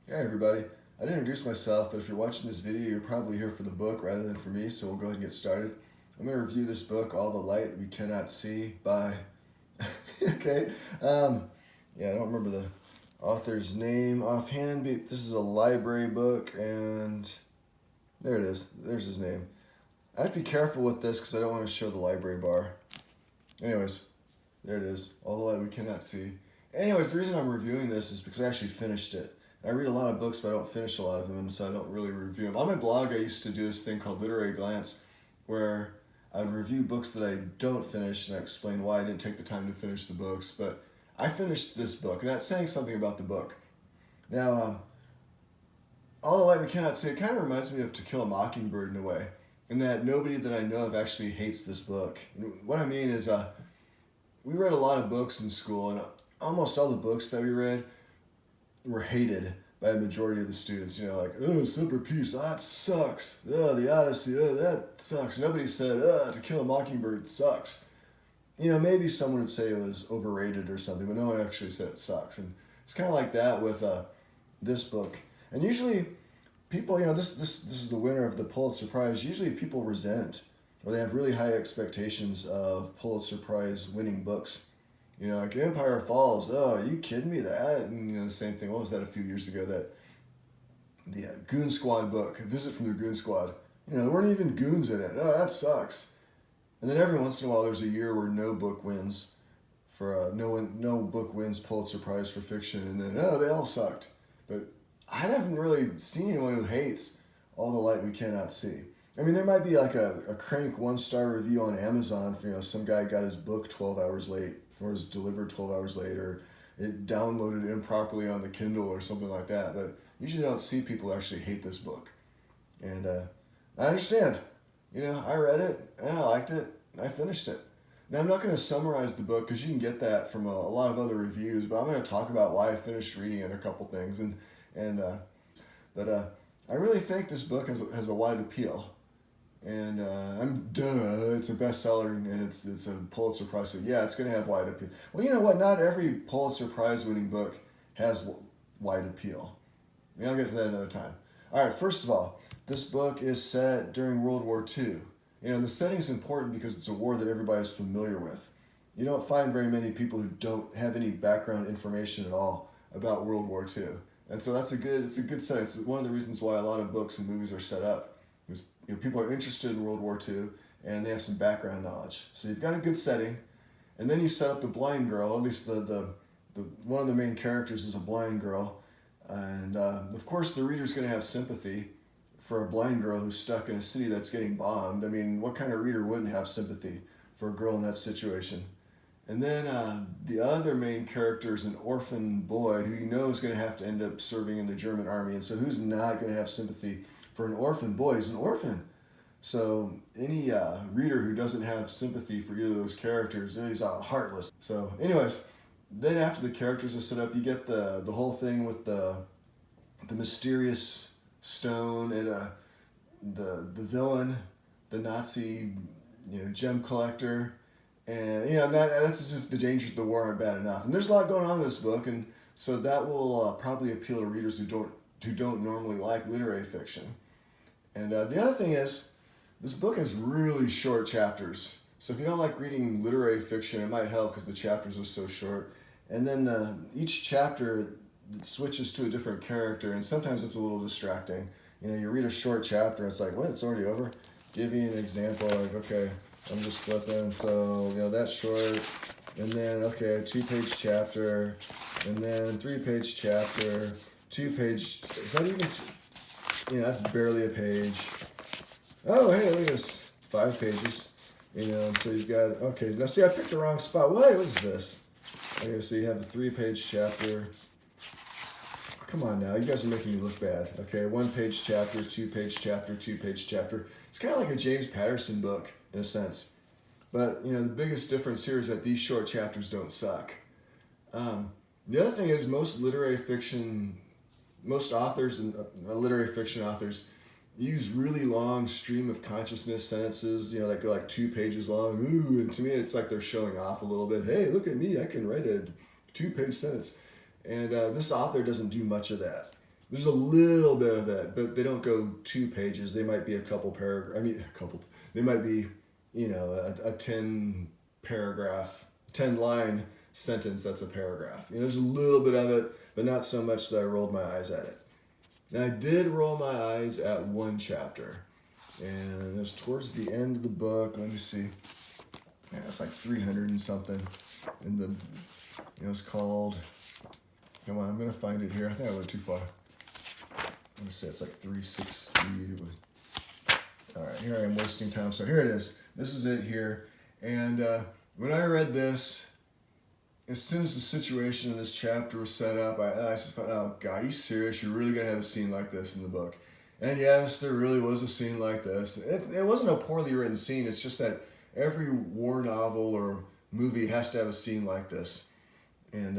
Hey everybody, I didn't introduce myself, but if you're watching this video, you're probably here for the book rather than for me, so we'll go ahead and get started. I'm going to review this book, All the Light We Cannot See by, okay, yeah, I don't remember the author's name offhand. This is a library book, and there it is, there's his name. I have to be careful with this because I don't want to show the library bar. Anyways, there it is, All the Light We Cannot See. Anyways, the reason I'm reviewing this is because I actually finished it. I read a lot of books, but I don't finish a lot of them, and so I don't really review them. On my blog, I used to do this thing called Literary Glance, where I would review books that I don't finish, and I explain why I didn't take the time to finish the books. But I finished this book, and that's saying something about the book. Now, All the Light We Cannot See, it kind of reminds me of To Kill a Mockingbird in a way, in that nobody that I know of actually hates this book. And what I mean is, we read a lot of books in school, and almost all the books that we read were hated by a majority of the students. You know, like, oh, Simple Peace, oh, that sucks. Oh, the Odyssey, oh, that sucks. Nobody said, oh, To Kill a Mockingbird sucks. You know, maybe someone would say it was overrated or something, but no one actually said it sucks. And it's kind of like that with this book. And usually people, you know, this is the winner of the Pulitzer Prize. Usually people resent, or they have really high expectations of Pulitzer Prize winning books. You know, like Empire Falls, oh, are you kidding me? That, and you know, the same thing, what was that a few years ago, that the Goon Squad book, A Visit from the Goon Squad. You know, there weren't even goons in it. Oh, that sucks. And then every once in a while there's a year where no book wins no book wins Pulitzer Prize for fiction, and then, oh, they all sucked. But I haven't really seen anyone who hates All the Light We Cannot See. I mean, there might be like a crank 1-star review on Amazon for, you know, some guy got his book 12 hours late, or was delivered 12 hours later, it downloaded improperly on the Kindle or something like that. But usually don't see people actually hate this book. And I understand. You know, I read it, and I liked it, and I finished it. Now, I'm not going to summarize the book, because you can get that from a lot of other reviews, but I'm going to talk about why I finished reading it, a couple things. But I really think this book has a wide appeal. And it's a bestseller, and it's a Pulitzer Prize, so yeah, it's going to have wide appeal. Well, you know what? Not every Pulitzer Prize winning book has wide appeal. I mean, I'll get to that another time. All right, first of all, this book is set during World War II. You know, the setting is important because it's a war that everybody's familiar with. You don't find very many people who don't have any background information at all about World War II. And so it's a good setting. It's one of the reasons why a lot of books and movies are set up. You know, people are interested in World War II, and they have some background knowledge. So you've got a good setting, and then you set up the blind girl. At least the one of the main characters is a blind girl, and of course the reader's going to have sympathy for a blind girl who's stuck in a city that's getting bombed. I mean, what kind of reader wouldn't have sympathy for a girl in that situation? And then the other main character is an orphan boy who you know is going to have to end up serving in the German army, and so who's not going to have sympathy for an orphan boy? He's an orphan. So any reader who doesn't have sympathy for either of those characters, he's heartless. So anyways, then after the characters are set up, you get the whole thing with the mysterious stone, and the villain, the Nazi, you know, gem collector, and you know that's as if the dangers of the war aren't bad enough. And there's a lot going on in this book, and so that will probably appeal to readers who don't normally like literary fiction. And the other thing is, this book has really short chapters. So if you don't like reading literary fiction, it might help because the chapters are so short. And then each chapter switches to a different character, and sometimes it's a little distracting. You know, you read a short chapter, and it's like, what, it's already over? Give you an example, like, okay, I'm just flipping, so, you know, that's short. And then, okay, a 2-page chapter, and then 3-page chapter, 2-page, is that even you know, that's barely a page. Oh, hey, look at this. 5 pages. You know, and so you've got, okay, now see, I picked the wrong spot. What is this? Okay, so you have a 3-page chapter. Oh, come on now, you guys are making me look bad. Okay, 1-page chapter, 2-page chapter, 2-page chapter. It's kind of like a James Patterson book, in a sense. But, you know, the biggest difference here is that these short chapters don't suck. The other thing is most authors and literary fiction authors use really long stream of consciousness sentences, you know, that go like 2 pages long. Ooh, and to me, it's like they're showing off a little bit. Hey, look at me, I can write a 2-page sentence. And this author doesn't do much of that. There's a little bit of that, but they don't go 2 pages. They might be a couple paragraphs. I mean, a couple. They might be, a 10 paragraph, 10 line sentence that's a paragraph. There's a little bit of it, but not so much that I rolled my eyes at it. Now, I did roll my eyes at one chapter, and it was towards the end of the book. Let me see. Yeah, it's like 300 and something. And it's called, come on, I'm going to find it here. I think I went too far. I'm going to say it's like 360. All right, here I am wasting time. So here it is. This is it here. And when I read this, as soon as the situation in this chapter was set up, I just thought, oh, God, are you serious? You're really going to have a scene like this in the book? And yes, there really was a scene like this. It wasn't a poorly written scene. It's just that every war novel or movie has to have a scene like this. And,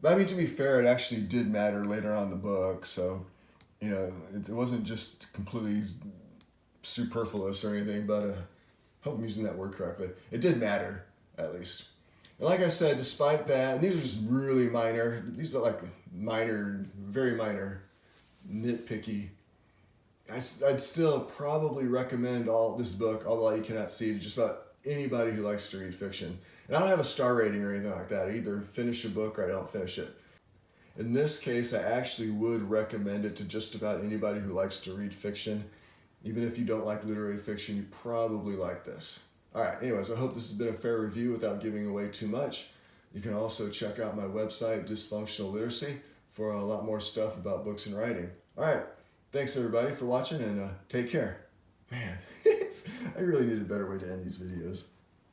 but I mean, to be fair, it actually did matter later on in the book. So, it wasn't just completely superfluous or anything, but I hope I'm using that word correctly. It did matter, at least. And like I said, despite that, and these are just really minor. These are like minor, very minor, nitpicky. I'd still probably recommend this book, Although You Cannot See, to just about anybody who likes to read fiction. And I don't have a star rating or anything like that. I either finish a book or I don't finish it. In this case, I actually would recommend it to just about anybody who likes to read fiction. Even if you don't like literary fiction, you probably like this. All right, anyways, I hope this has been a fair review without giving away too much. You can also check out my website, Dysfunctional Literacy, for a lot more stuff about books and writing. All right, thanks everybody for watching, and take care. Man, I really need a better way to end these videos.